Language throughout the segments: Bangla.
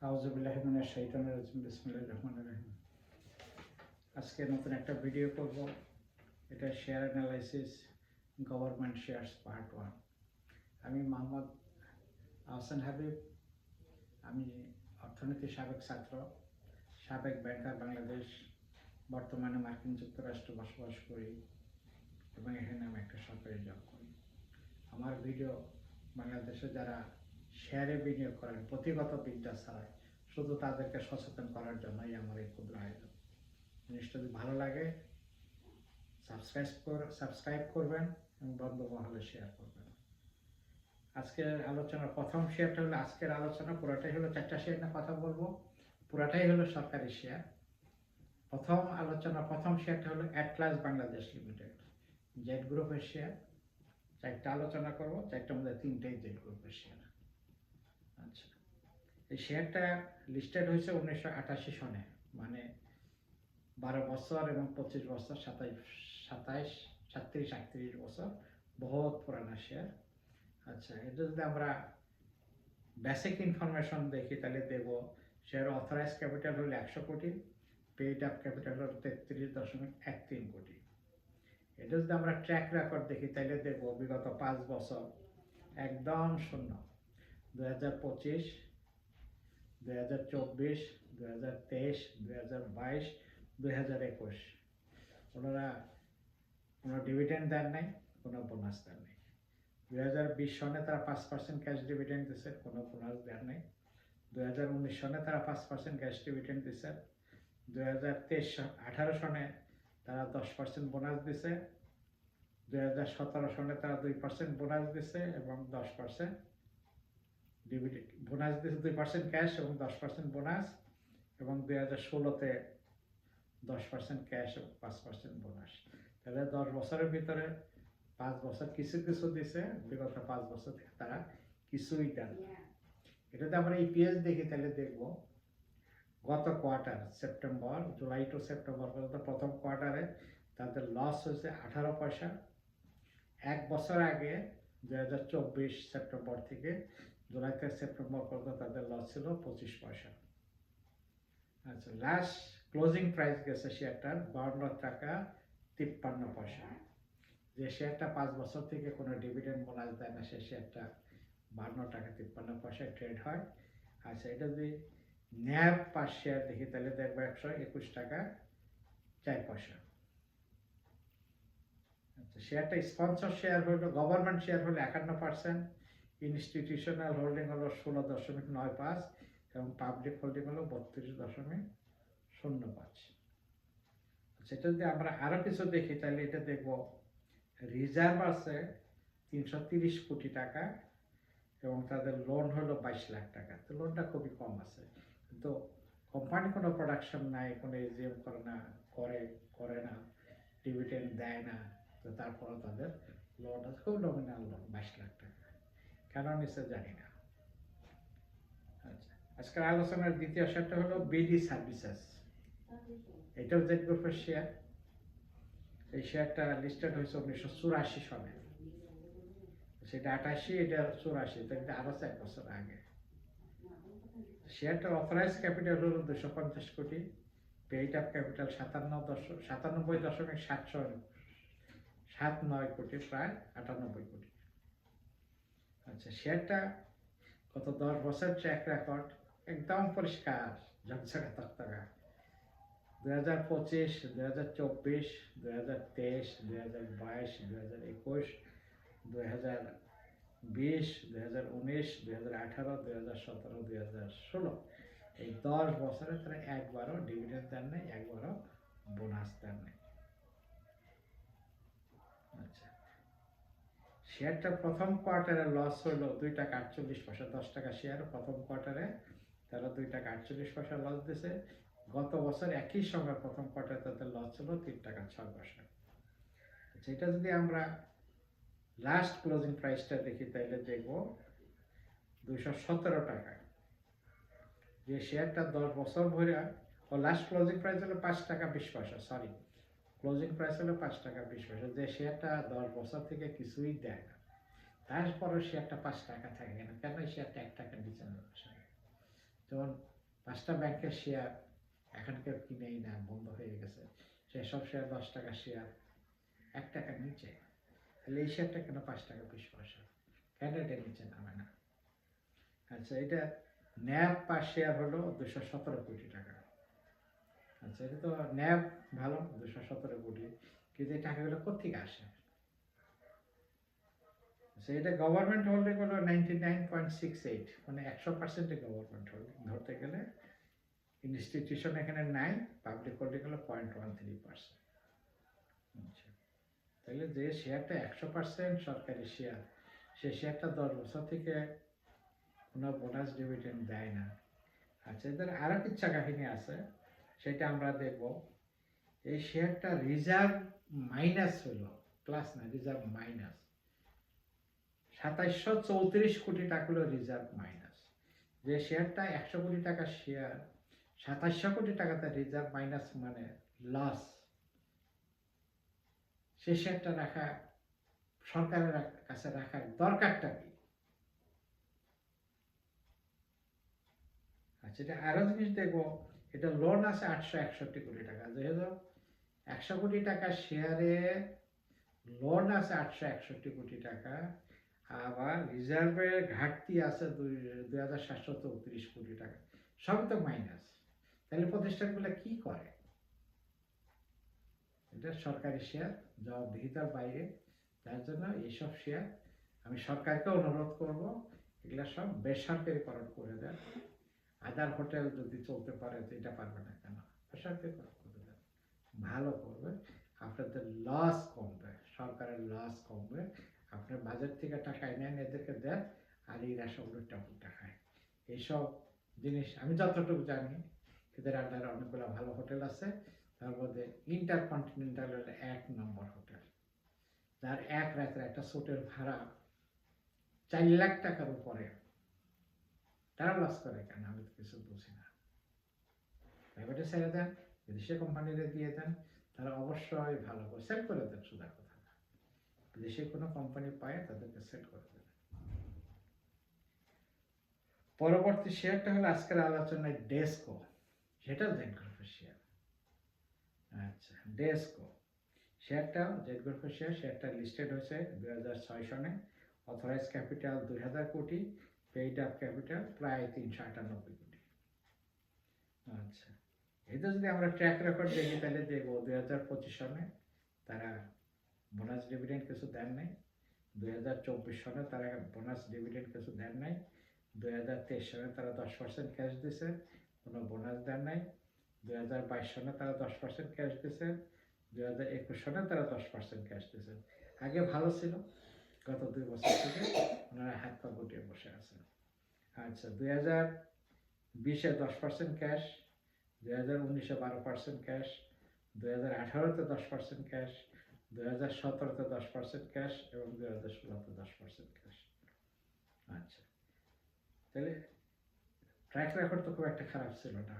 আউযুবিল্লাহি মিনাশ শাইতানির রাজিম বিসমিল্লাহির রহমানির রহিম। আজকে নতুন একটা ভিডিও করব। এটা share analysis government shares part 1। আমি মোহাম্মদ আহসান হাবিব। আমি অর্থনীতির সাবেক ছাত্র, সাবেক ব্যাংকার বাংলাদেশ, বর্তমানে মার্কিন যুক্তরাষ্ট্রে বসবাস করি এবং এখানে আমি একটা সরকারি জব করি। আমার ভিডিও বাংলাদেশে যারা শেয়ারে বিনিয়োগ করেন প্রতিগত বিদ্যা ছাড়াই, শুধু তাদেরকে সচেতন করার জন্যই আমার এই ক্ষুদ্র আয়োজন। জিনিসটা যদি ভালো লাগে সাবস্ক্রাইব করবেন এবং বন্ধু মহলে শেয়ার করবেন। আজকের আলোচনার প্রথম শেয়ারটা হলো, আজকের আলোচনা পুরোটাই হলো 4টা শেয়ার নিয়ে কথা বলবো, পুরোটাই হলো সরকারি শেয়ার। প্রথম শেয়ারটা হলো অ্যাটলাস বাংলাদেশ লিমিটেড, জেড গ্রুপের শেয়ার। 4টা আলোচনা করবো, 4টার মধ্যে 3টাই জেড গ্রুপের শেয়ার। আচ্ছা, এই শেয়ারটা লিস্টেড হয়েছে 1988 সনে, মানে 12 বছর এবং 25 বছর, 27, 37 বছর, বহুত পুরানা শেয়ার। আচ্ছা, এটা যদি আমরা বেসিক ইনফরমেশন দেখি তাহলে দেখব শেয়ার অথরাইজ ক্যাপিটাল হলো 100 কোটি, পেইড আপ ক্যাপিটাল হলো 33.13 কোটি। এটা যদি আমরা ট্র্যাক রেকর্ড দেখি তাহলে দেখব বিগত 5 বছর একদম শূন্য। 2025, 2024, 2023, 2022, 2021 ওনারা কোনো ডিভিডেন্ড দেন নাই, কোনো বোনাস দেন নাই। 2020 সনে তারা 5% ক্যাশ ডিভিডেন্ড দিচ্ছে, কোনো বোনাস দেন নাই। 2019 সনে তারা 5% ক্যাশ ডিভিডেন্ড দিচ্ছে। 2018 সনে তারা 10% বোনাস দিছে। 2017 সনে তারা 2% বোনাস দিছে এবং 10% ডিভিডেন্ড বোনাস দিয়েছে, 2% ক্যাশ এবং 10% বোনাস। এবং 2016-তে 10% ক্যাশ এবং 5% বোনাস। তাহলে 10 বছরের ভিতরে 5 বছর কিছু কিছু দিছে, বিগত 5 বছর থেকে তারা কিছুই দেন না। এটাতে আমরা ইপিএস দেখি তাহলে দেখব গত কোয়ার্টার জুলাই টু সেপ্টেম্বর পর্যন্ত প্রথম কোয়ার্টারে তাদের লস হয়েছে 18 পয়সা। এক বছর আগে 2024 সেপ্টেম্বর থেকে জুলাই থেকে সেপ্টেম্বর পর্যন্ত তাদের লস ছিল 25 পয়সা। আচ্ছা, লাস্ট ক্লোজিং প্রাইস গেছে শেয়ারটার 52 টাকা 53 পয়সা। যে শেয়ারটা 5 বছর থেকে কোনো ডিভিডেন্ড বোনাস দেয় না, সে শেয়ারটা 52 টাকা 53 পয়সায় ট্রেড হয়। আচ্ছা, এটা যদি ন্যাব পার শেয়ার দেখি তাহলে দেখবো 121 টাকা 4 পয়সা। আচ্ছা, শেয়ারটা স্পন্সর শেয়ার হলো, গভর্নমেন্ট শেয়ার হলো 51%, ইনস্টিটিউশনাল হোল্ডিং হলো 16.95 এবং পাবলিক হোল্ডিং হলো 32.05। আচ্ছা, এটা যদি আমরা আরো কিছু দেখি তাহলে এটা দেখবো রিজার্ভ আছে 330 কোটি টাকা এবং তাদের লোন হলো 22 লাখ টাকা। তো লোনটা খুবই কম আছে, কিন্তু কোম্পানি কোনো প্রোডাকশন নাই, কোনো এজিএম করে না, ডিভিডেন্ড দেয় না। তো তারপরে তাদের লোন আছে, খুব নমিনাল লোন 22 লাখ টাকা। কেন নিচ্ছে জানি না। আচ্ছা, আজকের আলোচনার দ্বিতীয় শেয়ারটা হলো বিডি সার্ভিসেস। এটাও জেড গ্রুপের শেয়ার। এই শেয়ারটা লিস্টেড হয়েছে 1984 সনে, সেটা 88, এটা 84, এটা আরো 4 বছর আগে। শেয়ারটার অথরাইজ ক্যাপিটাল হলো 250 কোটি, পেইড আপ ক্যাপিটাল 97.79 কোটি, প্রায় 98 কোটি। আচ্ছা, শেয়ারটা গত 10 বছর ট্র্যাক রেকর্ড একদম পরিষ্কার, ঝকঝকে তকতকা। 2025, 2024, 2023, 2022, 2021, 2020, 2019, 2018, 2017, 2016 এই 10 বছরে তারা একবারও ডিভিডেন্ড দেন নাই, একবারও বোনাস দেন নাই। আচ্ছা, শেয়ারটা প্রথম কোয়ার্টারে লস হলো 2 টাকা 48 পয়সা, 10 টাকা শেয়ার। প্রথম কোয়ার্টারে তারা 2 টাকা 48 পয়সা লস দিয়েছে। গত বছর একই সঙ্গে প্রথম কোয়ার্টারে তাদের লস ছিল 3 টাকা 6 পয়সা। আচ্ছা, এটা যদি আমরা লাস্ট ক্লোজিং প্রাইসটা দেখি তাহলে দেখবো 217 টাকা। যে শেয়ারটা 10 বছর ধরে, লাস্ট ক্লোজিং প্রাইস হলো 5 টাকা 20 পয়সা, সরি, ক্লোজিং প্রাইস হলো 5 টাকা 20 পয়সা। যে শেয়ারটা 10 বছর থেকে কিছুই দেয় না, তারপরে শেয়ারটা 5 টাকা থাকে না, কেন? শেয়ারটা 1 টাকা নিচে নেমে আসে। যেমন 5টা ব্যাংকের শেয়ার এখন কেউ কিনেই না, বন্ধ হয়ে গেছে। সেসব শেয়ার 10 টাকা শেয়ার 1 টাকার নিচে। তাহলে এই শেয়ারটা কেন 5 টাকা 20 পয়সা, কেন এটা নিচে নামে না? আচ্ছা, এটা ন্যাব পার শেয়ার হলো 217 কোটি টাকা। আচ্ছা, এটা তো ন্যাব ভালো 217 কোটি, কিন্তু এই টাকাগুলো কোথেকে আসে? আচ্ছা, এটা গভর্নমেন্ট হোল্ডিং হলো 99.68, মানে 100% গভর্নমেন্ট হোল্ডিং ধরতে গেলে। ইনস্টিটিউশন এখানে নাই, পাবলিক হোল্ডিং হলো 0.13%। আচ্ছা, তাহলে যে শেয়ারটা 100% সরকারি শেয়ার, সে শেয়ারটা 10 বছর থেকে কোনো বোনাস ডিভিডেন্ড দেয় না। আচ্ছা, এদের আরো কিচ্ছা কাহিনী আছে, সেটা আমরা দেখব। এই শেয়ারটা রিজার্ভ মাইনাস হলো, প্লাস না, রিজার্ভ মাইনাস 2734 কোটি টাকা হলো রিজার্ভ মাইনাস। যে শেয়ারটা 100 কোটি টাকার শেয়ার, 2700 কোটি টাকাতে রিজার্ভ মাইনাস মানে লস। সে শেয়ারটা রাখা সরকারের কাছে রাখার দরকারটা কি? আচ্ছা, এটা আরো জিনিস দেখবো। এটা লোন আছে 861 কোটি টাকা, যেহেতু 100 কোটি টাকা শেয়ারে লোন আছে 861 কোটি টাকা, আবার রিজার্ভের ঘাটতি আছে 2734 কোটি টাকা, সবই তো মাইনাস। তাহলে প্রতিষ্ঠানগুলো কি করে? এটা সরকারি শেয়ার, জবাবদিহিতার বাইরে। যার জন্য এইসব শেয়ার আমি সরকারকে অনুরোধ করব, এগুলা সব বেসরকারিকরণ করে দেন। আদার হোটেল যদি চলতে পারে, তো এটা পারবে না কেন? বেসরকারিকরণ করে দেন, ভালো করবে, আপনাদের লস কমবে, সরকারের লস কমবে। আপনার বাজেট থেকে টাকা নেন, এদেরকে দেন, আর এরা সব উল্টা খায়। এইসব জিনিস আমি যতটুকু জানি, এদের আন্ডারে অনেকগুলো ভালো হোটেল আছে। তার মধ্যে ইন্টারকন্টিনেন্টাল হলো 1 নম্বর হোটেল, যার এক রাতের একটা সুটের ভাড়া 4 লাখ টাকার উপরে। তারা লস করে কেন? আমি তো কিছু বুঝি না। প্রাইভেটে ছেড়ে দেন, বিদেশি কোম্পানিতে দিয়ে দেন, তারা অবশ্যই ভালো করে সেট করে দেন। সুদা কথা না, বিদেশি কোনো কোম্পানি পায় তাদেরকে সেট করে দেন। পরবর্তী শেয়ারটা হলো আজকের আলোচনায় ডেসকো, সেটা জেড গ্রুপের শেয়ার। আচ্ছা, ডেসকো শেয়ারটা জেড গ্রুপের শেয়ার। শেয়ারটা লিস্টেড হয়েছে 2006 সনে। অথরাইজ ক্যাপিটাল 2000 কোটি, পেইড আপ ক্যাপিটাল প্রায় 398 কোটি। আচ্ছা, এটা যদি আমরা ট্র্যাক রেকর্ড দেখি, তাহলে দেখবো 2025 সনে তারা বোনাস ডিভিডেন্ড কিছু দেন নাই, 2024 সনে তারা বোনাস ডিভিডেন্ড কিছু দেন নাই, 2023 সনে তারা 10% ক্যাশ দিছে, কোনো বোনাস দেন নাই, 2022 সনে তারা 10% ক্যাশ দিছে, 2021 সনে তারা 10% ক্যাশ দিছে। আগে ভালো ছিল, গত 2 বছর থেকে ওনারা হাত পা গুটিয়ে বসে আছেন। আচ্ছা, 2020-এ 10% ক্যাশ, 2019-এ 12% ক্যাশ, 2018-তে 10% ক্যাশ, 2017-তে 10% ক্যাশ এবং 2016-তে 10% ক্যাশ। আচ্ছা, তাহলে ট্র্যাক রেকর্ড তো খুব একটা খারাপ ছিল না।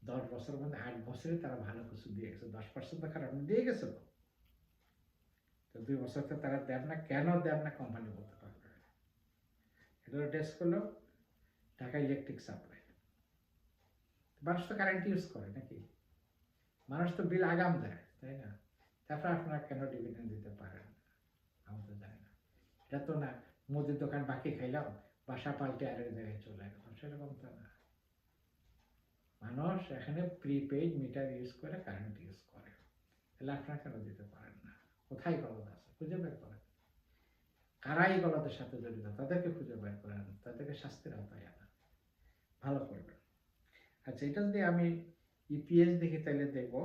10 বছরের মধ্যে 8 বছরে তারা ভালো কিছু দিয়ে গেছে। 10% তো খারাপ দিয়ে গেছে। তো 2 বছর তো তারা দেন না, কেন দেন না কোম্পানি বলতে পারবে। এটা ডেস্ক হলো ঢাকা ইলেকট্রিক সাপ্লাই। মানুষ তো কারেন্ট ইউজ করে নাকি? মানুষ তো বিল আগাম দেয়, তাই না? তারপর আপনারা কেন ডিভিডেন্ড দিতে পারেন? আমি তো জানি না। এটা তো না মুদির দোকান বাকি খাইলাম, বাসা পাল্টে আরেক জায়গায় চলে গেলাম, সেরকম তো না। মানুষ এখানে প্রিপেইড মিটার ইউজ করে, কারেন্ট ইউজ করে। তাহলে আপনারা কেন দিতে পারেন না? কোথায় গলদ আছে খুঁজে বের করেন। কারাই গলদের সাথে জড়িত তাদেরকে খুঁজে বের করেন, তাদেরকে শাস্তির আওতায় আনা, ভালো করবেন। আচ্ছা, এটা যদি আমি ইপিএস দেখি, তাহলে দেখব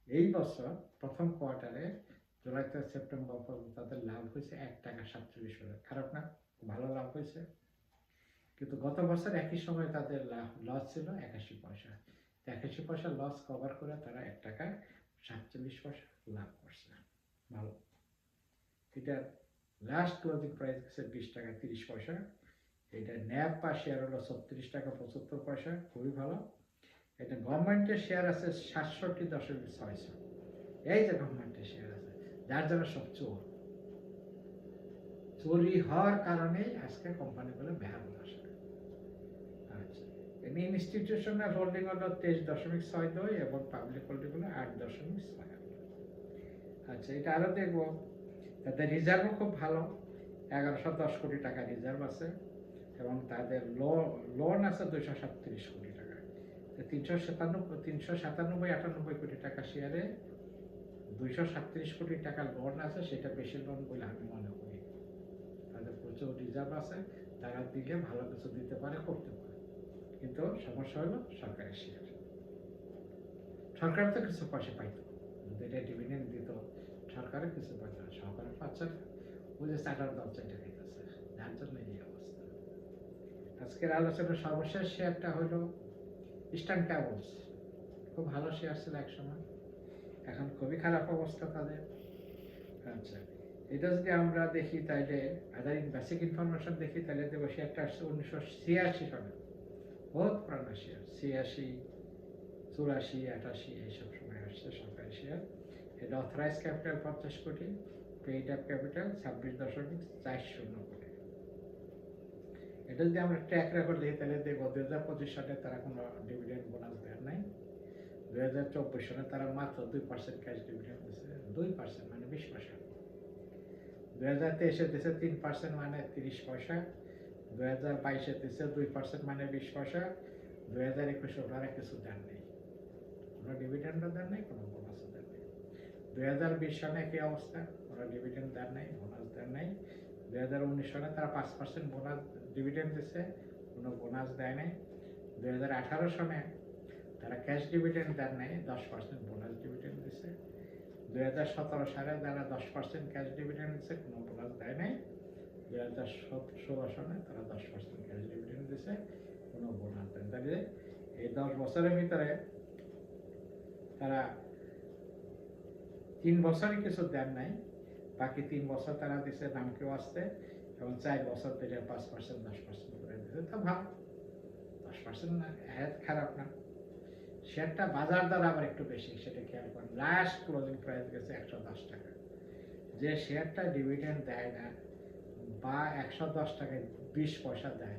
এই বছর প্রথম কোয়ার্টারে জুলাই থেকে সেপ্টেম্বর পর্যন্ত তাদের লাভ হয়েছে 1 টাকা 47 পয়সা। খারাপ না, ভালো লাভ হয়েছে। কিন্তু গত বছর একই সময় তাদের লস ছিল 81 পয়সা। 81 পয়সা লস কভার করে তারা 1 টাকা 47 পয়সা লাভ করছে, ভালো। এটার লাস্ট ক্লোজিং প্রাইস হচ্ছে 20 টাকা 30 পয়সা। এটা ন্যাব পার শেয়ার হলো 36 টাকা 75 পয়সা, খুবই ভালো। এটা গভর্নমেন্টের শেয়ার আছে 67.6। এই যে গভর্নমেন্টের শেয়ার আছে, যার জন্য সব চোর, চুরি হওয়ার কারণেই আজকে কোম্পানিগুলো বেহাল দশা। আচ্ছা, ইনস্টিটিউশনাল হোল্ডিং হলো 23.62 এবং পাবলিক হোল্ডিং হলো 8.6। আচ্ছা, এটা আরো দেখবো, তাদের রিজার্ভও খুব ভালো, 1110 কোটি টাকা রিজার্ভ আছে এবং তাদের লোন আছে 237 কোটি টাকা। 397 কোটি টাকা শেয়ারে 237 কোটি টাকা লোন আছে, সেটা বেশি লোন বলে আমি মনে করি। তাদের প্রচুর রিজার্ভ আছে, তারা দিলে ভালো কিছু দিতে পারে, করতে পারে। কিন্তু সমস্যা হলো সরকারি শেয়ার। সরকার তো কিছু পয়সা পাইতো, যদি এটা ডিভিডেন্ড দিত সরকারের কিছু পয়সা, সরকার পাচ্ছে না, ওই যে চাটার দল চাইটা দিতেছে, যার জন্য এই অবস্থা। আজকের আলোচনার সর্বশেষ শেয়ারটা হলো ইস্টার্ন ট্রাভেলস। খুব ভালো শেয়ার ছিল এক সময়, এখন খুবই খারাপ অবস্থা তাদের। আচ্ছা, এটা যদি আমরা দেখি তাইলে আদার বেসিক ইনফরমেশন দেখি, তাহলে দেখবো শেয়ারটা আসছে 1986 সালে, বহুত পুরানো শেয়ার, 86, 84, 88 এইসব সময় আসছে সরকারি শেয়ার। এটা অথরাইজ ক্যাপিটাল 50 কোটি, পেইড আপ ক্যাপিটাল 26.40 কোটি। এটা যদি আমরা ট্র্যাক রেকর্ড দেখি তাহলে দেখবো 2025 সালে তারা কোনো ডিভিডেন্ড বোনাস দেয় নাই। 2024 সালে তারা মাত্র 2% ক্যাশ ডিভিডেন্ড দিচ্ছে, 2% মানে 20 পয়সা। 2023 দিচ্ছে 3% মানে 30 পয়সা। 2022 দিচ্ছে 2% মানে 20 পয়সা। 2021 ওনারা কিছু দেন নেই, কোনো ডিভিডেন্ডও দেন নাই, কোনো বোনাসও দেন নাই। 2020 সালে একই অবস্থা, ওরা ডিভিডেন্ড দেন নাই, বোনাস দেন নাই। 2019 সালে তারা 5% বোনাস ডিভিডেন্ড দিচ্ছে, কোনো বোনাস দেয় নাই। 2018 সালে তারা ক্যাশ ডিভিডেন্ড দেন নাই, 10% বোনাস ডিভিডেন্ড দিচ্ছে। 2017 সালে তারা 10% ক্যাশ ডিভিডেন্ড দিচ্ছে, কোনো বোনাস দেয় নাই। 2016 সালে তারা 10% ক্যাশ ডিভিডেন্ড দিচ্ছে, কোনো বোনাস দেয়। তাহলে এই 10 বছরের ভিতরে তারা 3 বছরই কিছু দেন নাই, বাকি 3 বছর তারা দিচ্ছে নামকেও আসতে, এবং 4 বছর থেকে 5%, 10% করে দিচ্ছে। তো ভালো, 10% না, খারাপ না। শেয়ারটা বাজার দর আবার একটু বেশি, সেটা খেয়াল করেন। লাস্ট ক্লোজিং প্রাইস গেছে 110 টাকা। যে শেয়ারটা ডিভিডেন্ড দেয় না বা 110 টাকায় 20 পয়সা দেয়,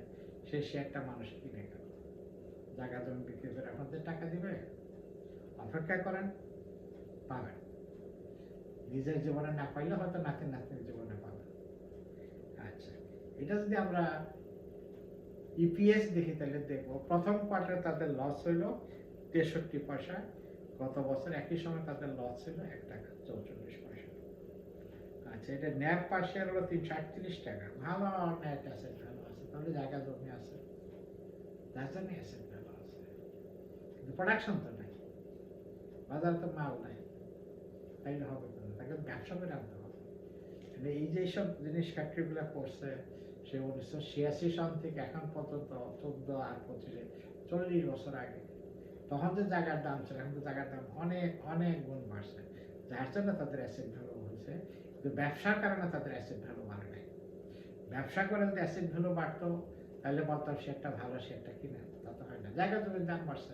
সেই শেয়ারটা মানুষ কিনে গেল, জায়গা জমি বিক্রি করে আপনাদের টাকা দিবে। অপেক্ষা করেন, পাবেন। নিজের জীবনে না পাইলে হয়তো নাতির নাতনির জীবনে পাবেন। আচ্ছা, এটা যদি আমরা ইপিএস দেখি তাহলে দেখবো প্রথম কোয়ার্টারে তাদের লস হইল 63 পয়সা। গত বছর একই সময় তাদের লস ছিল 1 টাকা 44 পয়সা। আচ্ছা, এটা ন্যাপ পার শেয়ার হলো 338 টাকা। ভালো নেট অ্যাসেট ভ্যালু আছে, তাহলে জায়গা জমি আছে, যার জন্য অ্যাসেট ভ্যালু আছে। কিন্তু প্রোডাকশন তো নাই, বাজারে তো মাল নাই, তাইলে হবে না, তাকে ব্যবসা করে আনতে হবে। এই যে সব জিনিস ফ্যাক্টরিগুলো করছে, সে 1986 সাল থেকে এখন পর্যন্ত 14 আর 25, 40 বছর আগে, তখন যে জায়গার দাম ছিল, এখন তো জায়গার দাম অনেক অনেক গুণ বাড়ছে, যার জন্য তাদের অ্যাসেট ভ্যালু হয়েছে। কিন্তু ব্যবসার কারণে তাদের অ্যাসেট ভ্যালু বাড়ে নাই। ব্যবসা করে যদি অ্যাসেট ভ্যালু বাড়তো তাহলে বলতাম শেয়ারটা ভালো, শেয়ারটা কিনে, তা তো হয় না। জায়গা জমির দাম বাড়ছে,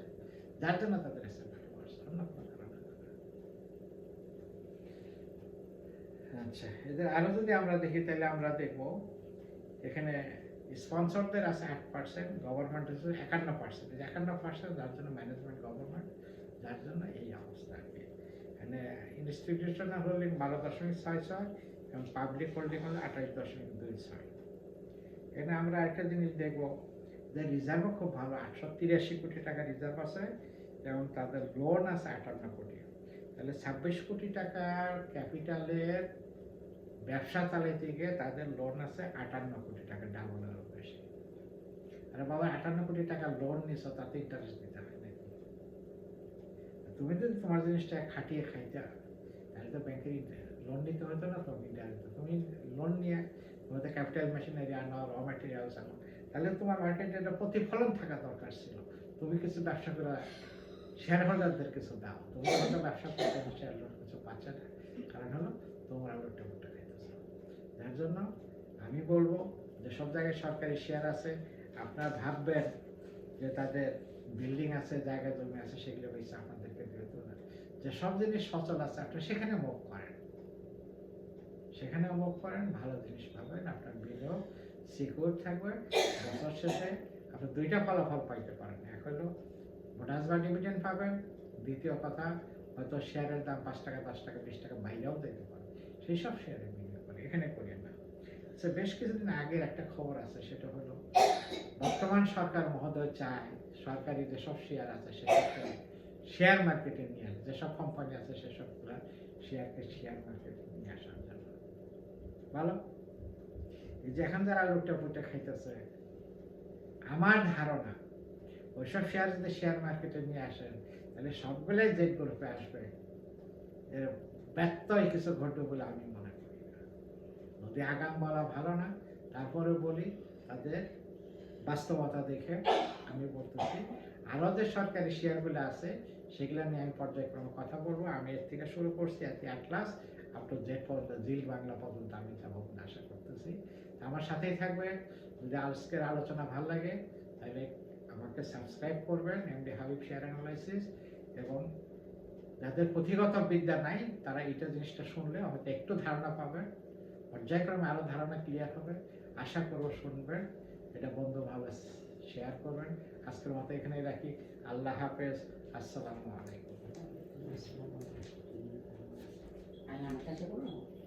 যার জন্য তাদের অ্যাসেট ভ্যালু বাড়ছে, অন্য কোনো কারণে। আচ্ছা, এদের আরো যদি আমরা দেখি তাহলে আমরা দেখবো এখানে স্পন্সরদের আছে 8%, গভর্নমেন্ট আছে 51%। 51%, যার জন্য ম্যানেজমেন্ট গভর্নমেন্ট, যার জন্য এই অবস্থা আর কি। এখানে ইনস্টিটিউশনাল হোল্ডিং 12.66 এবং পাবলিক হোল্ডিং হলো 28.26। এখানে আমরা একটা জিনিস দেখবো যে রিজার্ভও খুব ভালো, 883 কোটি টাকা রিজার্ভ আছে এবং তাদের লোন আছে 58 কোটি। তাহলে 26 কোটি টাকার ক্যাপিটালের ব্যবসা চালাইতে গিয়ে তাদের লোন আছে 58 কোটি টাকা, ডাবলেরও বেশি। আরে বাবা, 58 কোটি টাকা লোন নিছো, তাতে ইন্টারেস্ট দিতে হয় নাকি? তুমি যদি তোমার জিনিসটা খাটিয়ে খাইতে, তাহলে তো ব্যাংকের লোন নিতে হতো না। তুমি ইন্টারেস্ট, তুমি লোন নিয়ে তোমাদের ক্যাপিটাল মেশিনারি আনো, র ম্যাটেরিয়ালস আনো, তাহলে তোমার মার্কেটে একটা প্রতিফলন থাকা দরকার ছিল। তুমি কিছু ব্যবসা করে শেয়ার হোল্ডারদের কিছু দাও, তুমি হয়তো ব্যবসা করতে শেয়ার হোল্ডার কিছু পাচ্ছে না, কারণ হলো তোমার আবার একটা মুখটা খাইতেছে। যার জন্য আমি বলবো যে সব জায়গায় সরকারি শেয়ার আছে, আপনারা ভাববেন যে তাদের বিল্ডিং আছে, জায়গা জমি আছে, সেগুলো বেশি আপনাদেরকে দিতে না। যে সব জিনিস সচল আছে, আপনি সেখানে মুভ করেন, সেখানে মুভ করেন, ভালো জিনিস পাবেন, আপনার বিলও সিকিউর থাকবে। বছর শেষে আপনি 2টা ফলাফল পাইতে পারেন। বোনাস বা ডিভিডেন্ড পাবেন। দ্বিতীয় কথা, হয়তো শেয়ারের দাম 5 টাকা 10 টাকা 20 টাকা বাইরেও দিতে পারে, সেই সব শেয়ারে বিনিয়োগ করে, এখানে করেন না। আচ্ছা, বেশ কিছুদিন আগের একটা খবর আছে, সেটা হলো বর্তমান সরকার মহোদয় চায় সরকারি যেসব শেয়ার আছে সেসব শেয়ার মার্কেটে নিয়ে আসে, যেসব কোম্পানি আছে সেসব শেয়ারকে শেয়ার মার্কেটে নিয়ে আসার জন্য। ভালো, এই যে এখন যারা লুটটা পুটে খাইতেছে, আমার ধারণা ওইসব শেয়ার যদি শেয়ার মার্কেটে নিয়ে আসেন তাহলে সবগুলোই জেড গ্রুপে আসবে, এর ব্যত্যয় কিছু ঘটবে বলে আমি মনে করি না। যদি আগাম বলা ভালো না, তারপরে বলি তাদের বাস্তবতা দেখে আমি বলতেছি, আরও যে সরকারি শেয়ারগুলো আছে সেগুলো নিয়ে আমি পর্যায়ক্রমে কথা বলবো। আমি এর থেকে শুরু করছি অ্যাটলাস আপ টু জেড পর্যন্ত, জিল বাংলা পর্যন্ত আমি যাবো বলে আশা করতেছি। আমার সাথেই থাকবে। যদি আজকের আলোচনা ভালো লাগে তাহলে আমাকে সাবস্ক্রাইব করবেন, এমডি হাবিব শেয়ার অ্যানালাইসিস। এবং যাদের পুঁথিগত বিদ্যা নাই তারা এইটা জিনিসটা শুনলে হয়তো একটু ধারণা পাবেন, পর্যায়ক্রমে আরও ধারণা ক্লিয়ার হবে। আশা করবো শুনবেন, এটা বন্ধুভাবে শেয়ার করবেন। আজকের মতো এখানেই রাখি। আল্লাহ হাফেজ, আসসালামু আলাইকুম। আমার কাছে বলো।